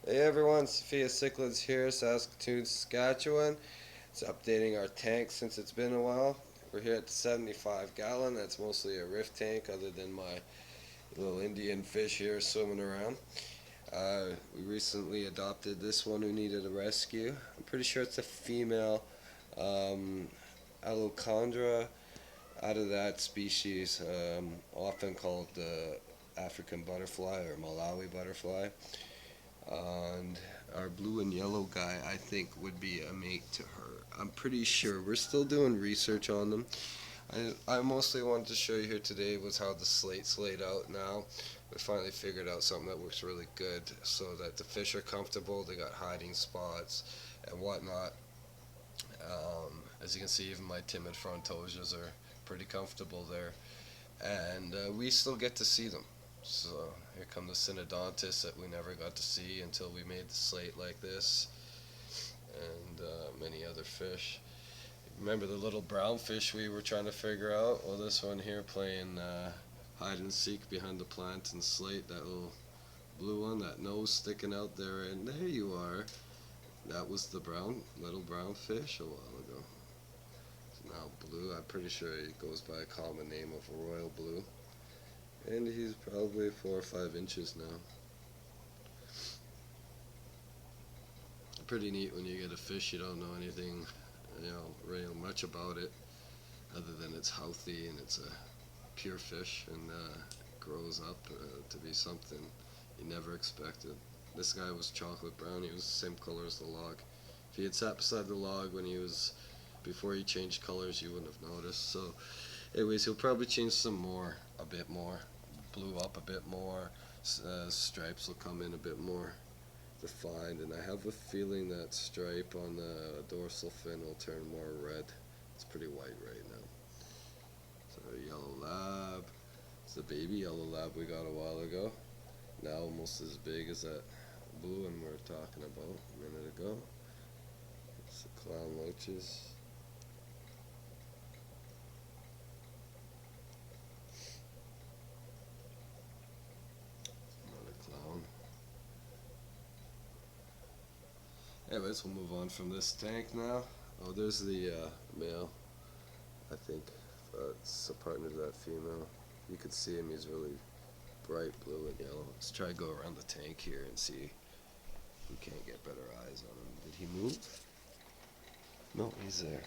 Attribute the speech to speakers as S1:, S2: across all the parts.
S1: Hey everyone, Safia Cichlids here, Saskatoon, Saskatchewan. It's updating our tank since it's been a while. We're here at the 75 gallon. That's mostly a rift tank, other than my little Indian fish here swimming around. We recently adopted this one who needed a rescue. I'm pretty sure it's a female um, Alocandra out of that species, often called the African butterfly or Malawi butterfly. And our blue and yellow guy, I think, would be a mate to her. I'm pretty sure. We're still doing research on them. I mostly wanted to show you here today was how the slate's laid out now. We finally figured out something that works really good so that the fish are comfortable. They got hiding spots and whatnot. As you can see, even my timid frontosias are pretty comfortable there. And we still get to see them. So here come the synodontists that we never got to see until we made the slate like this, and many other fish. Remember the little brown fish we were trying to figure out? Well, this one here playing hide and seek behind the plant and slate, that little blue one, that nose sticking out there, and there you are. That was the little brown fish a while ago. It's now blue. I'm pretty sure he goes by a common name of royal blue. And he's probably 4 or 5 inches now. Pretty neat when you get a fish you don't know anything, real much about it, other than it's healthy and it's a pure fish and grows up to be something you never expected. This guy was chocolate brown. He was the same color as the log. If he had sat beside the log before he changed colors, you wouldn't have noticed. So, anyways, he'll probably change some more, a bit more, blue up a bit more. Stripes will come in a bit more defined, and I have a feeling that stripe on the dorsal fin will turn more red. It's pretty white right now. So yellow lab. It's the baby yellow lab we got a while ago. Now almost as big as that blue one we were talking about a minute ago. It's the clown loaches. Anyways, we'll move on from this tank now. Oh, there's the male. I think it's a partner to that female. You could see him. He's really bright blue and yellow. Let's try to go around the tank here and see if we can't get better eyes on him. Did he move? No, he's there.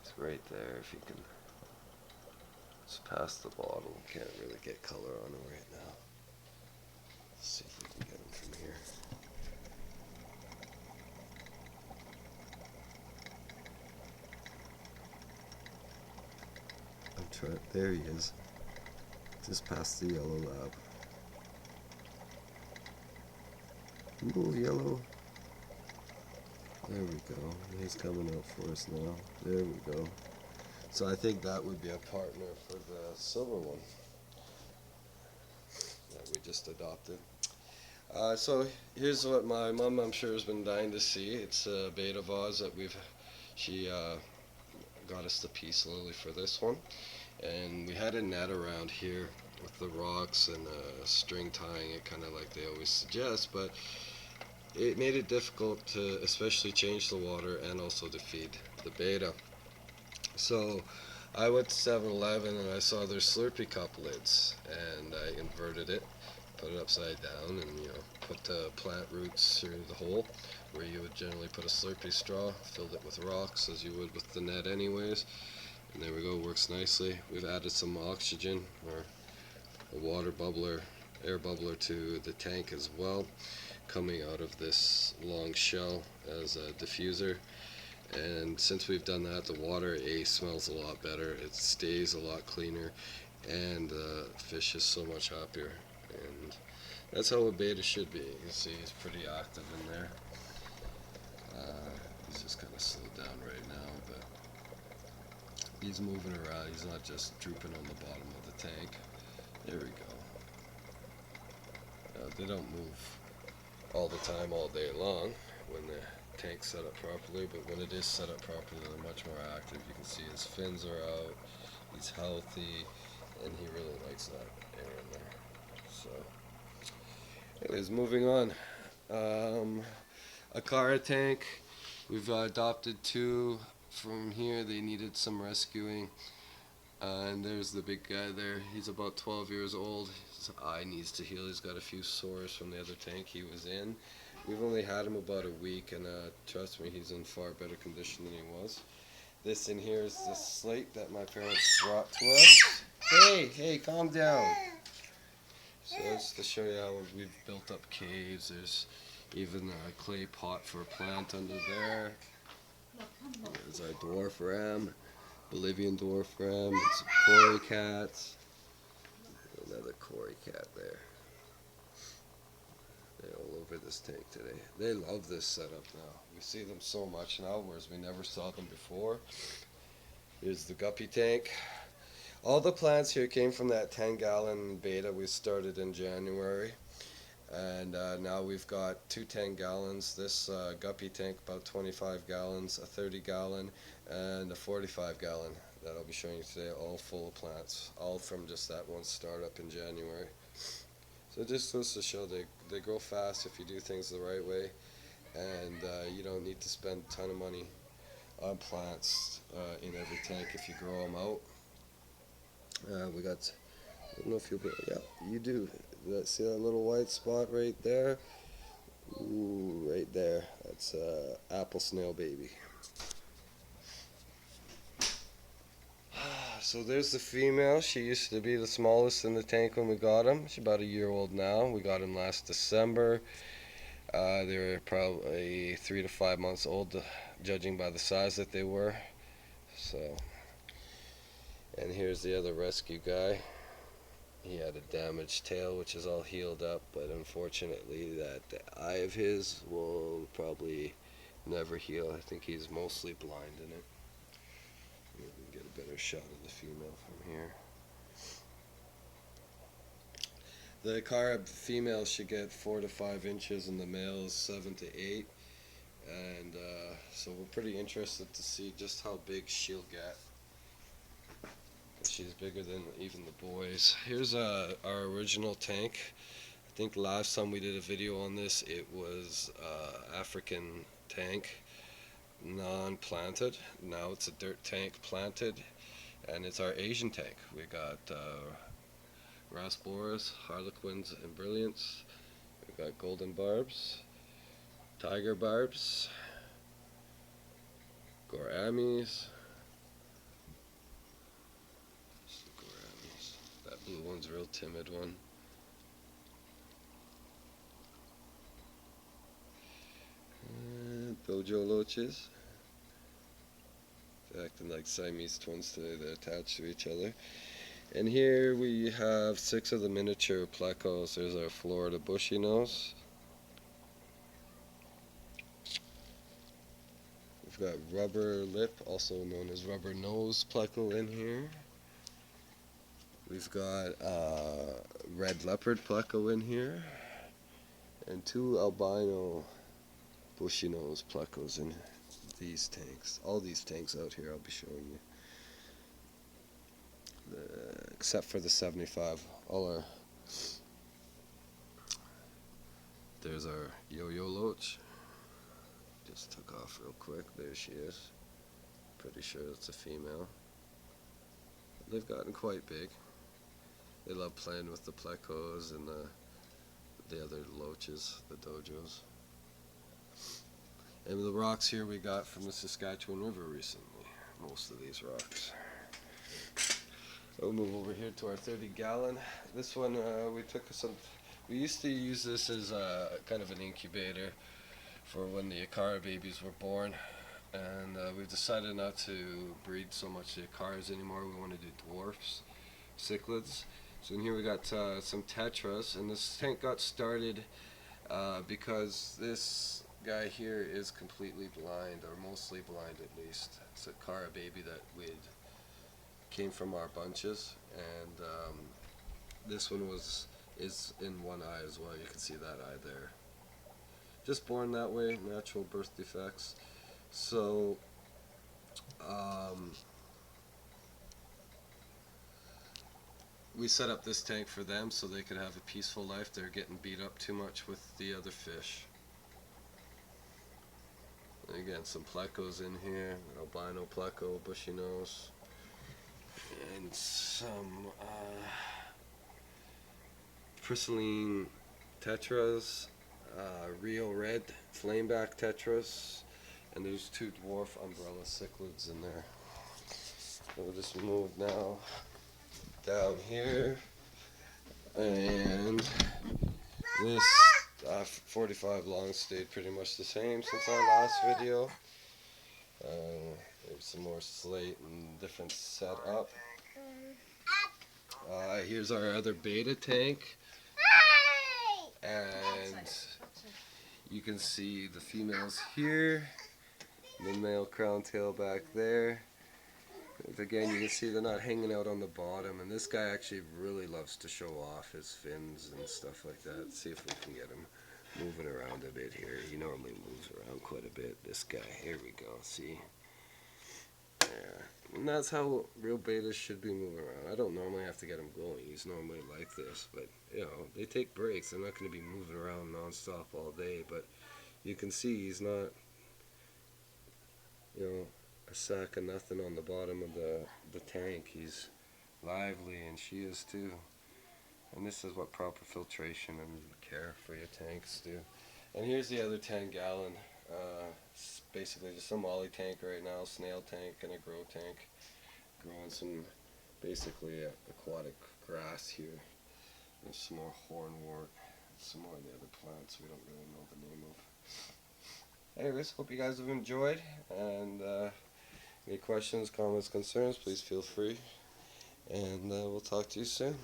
S1: He's right there. If you can just pass the bottle. Can't really get color on him right now. Let's see if we can get him from here. There he is. Just past the yellow lab. Ooh, yellow. There we go. He's coming out for us now. There we go. So I think that would be a partner for the silver one that we just adopted. So here's what my mom, I'm sure, has been dying to see. It's a beta vase that she got us the peace lily for this one. And we had a net around here with the rocks and string tying it, kind of like they always suggest, but it made it difficult to especially change the water and also to feed the beta. So I went to 7-Eleven and I saw their Slurpee cup lids, and I inverted it, put it upside down, and put the plant roots through the hole where you would generally put a Slurpee straw, filled it with rocks as you would with the net anyways. And there we go, works nicely. We've added some oxygen or a water bubbler, air bubbler to the tank as well, coming out of this long shell as a diffuser. And since we've done that, the water smells a lot better, it stays a lot cleaner, and the fish is so much happier. And that's how a beta should be. You can see he's pretty active in there. He's just kind of slowed down right now, but he's moving around. He's not just drooping on the bottom of the tank. There we go. They don't move all the time, all day long when the tank's set up properly, but when it is set up properly, they're much more active. You can see his fins are out. He's healthy, and he really likes that air in there. So Anyways, moving on. A Cara tank. We've adopted two from here. They needed some rescuing. And there's the big guy there. He's about 12 years old. His eye needs to heal. He's got a few sores from the other tank he was in. We've only had him about a week, and trust me, he's in far better condition than he was. This in here is the slate that my parents brought to us. Hey, calm down. So that's to show you how we've built up caves. There's even a clay pot for a plant under there. There's our dwarf ram, Bolivian dwarf ram. It's Cory cats. Another Cory cat there. They're all over this tank today. They love this setup now. We see them so much now, whereas we never saw them before. Here's the guppy tank. All the plants here came from that 10-gallon beta we started in January. And now we've got two 10-gallons. This guppy tank, about 25 gallons, a 30-gallon, and a 45-gallon that I'll be showing you today, all full of plants, all from just that one startup in January. So it just goes to show they grow fast if you do things the right way, and you don't need to spend a ton of money on plants in every tank if you grow them out. We got, I don't know if you'll be, yeah, you do. See that little white spot right there? Ooh, right there. That's apple snail baby. So there's the female. She used to be the smallest in the tank when we got him. She's about a year old now. We got him last December. They were probably 3 to 5 months old, judging by the size that they were. So, and here's the other rescue guy. He had a damaged tail, which is all healed up, but unfortunately that eye of his will probably never heal. I think he's mostly blind in it. Maybe we can get a better shot of the female from here. The Cara female should get 4 to 5 inches, and the male is 7 to 8. And so we're pretty interested to see just how big she'll get. She's bigger than even the boys. Here's our original tank. I think last time we did a video on this, it was African tank, non-planted. Now it's a dirt tank planted, and it's our Asian tank. We got Rasboras, Harlequins, and Brilliants. We got Golden Barbs, Tiger Barbs, Gouramis. That blue one's a real timid one. Dojo Loaches. They're acting like Siamese twins today. They're attached to each other. And here we have 6 of the miniature plecos. There's our Florida bushy nose. We've got rubber lip, also known as rubber nose pleco in here. We've got red leopard pleco in here, and 2 albino bushy nose plecos in these tanks. All these tanks out here I'll be showing you, except for the 75. All our, there's our yo-yo loach. Just took off real quick. There she is. Pretty sure it's a female. They've gotten quite big. They love playing with the plecos and the other loaches, the dojos. And the rocks here we got from the Saskatchewan River recently. Most of these rocks. We'll move over here to our 30-gallon. This one we took some. We used to use this as kind of an incubator for when the Cara babies were born, and we've decided not to breed so much the Acaras anymore. We want to do dwarfs, cichlids. So in here we got some tetras, and this tank got started because this guy here is completely blind, or mostly blind at least. It's a Cara baby that came from our bunches, and this one is in one eye as well. You can see that eye there. Just born that way, natural birth defects. So we set up this tank for them so they could have a peaceful life. They're getting beat up too much with the other fish. And again, some plecos in here, albino pleco, bushy nose, and some crystalline tetras, real red flameback tetras, and there's 2 dwarf umbrella cichlids in there. So we'll just move now down here, and this 45 long stayed pretty much the same since our last video. There's some more slate and different setup. Here's our other beta tank, and you can see the females here, the male crown tail back there. Again, you can see they're not hanging out on the bottom, and this guy actually really loves to show off his fins and stuff like that. Let's see if we can get him moving around a bit here. He normally moves around quite a bit, this guy. Here we go, see? Yeah. And that's how real betas should be moving around. I don't normally have to get him going. He's normally like this, but, you know, they take breaks. They're not going to be moving around nonstop all day, but you can see he's not, you know, a sack of nothing on the bottom of the tank. He's lively, and she is too. And this is what proper filtration and care for your tanks do. And here's the other 10-gallon. It's basically just a molly tank right now, snail tank and a grow tank. Growing some basically aquatic grass here. There's some more hornwort, some more of the other plants we don't really know the name of. Anyways, hope you guys have enjoyed, and any questions, comments, concerns, please feel free, and we'll talk to you soon.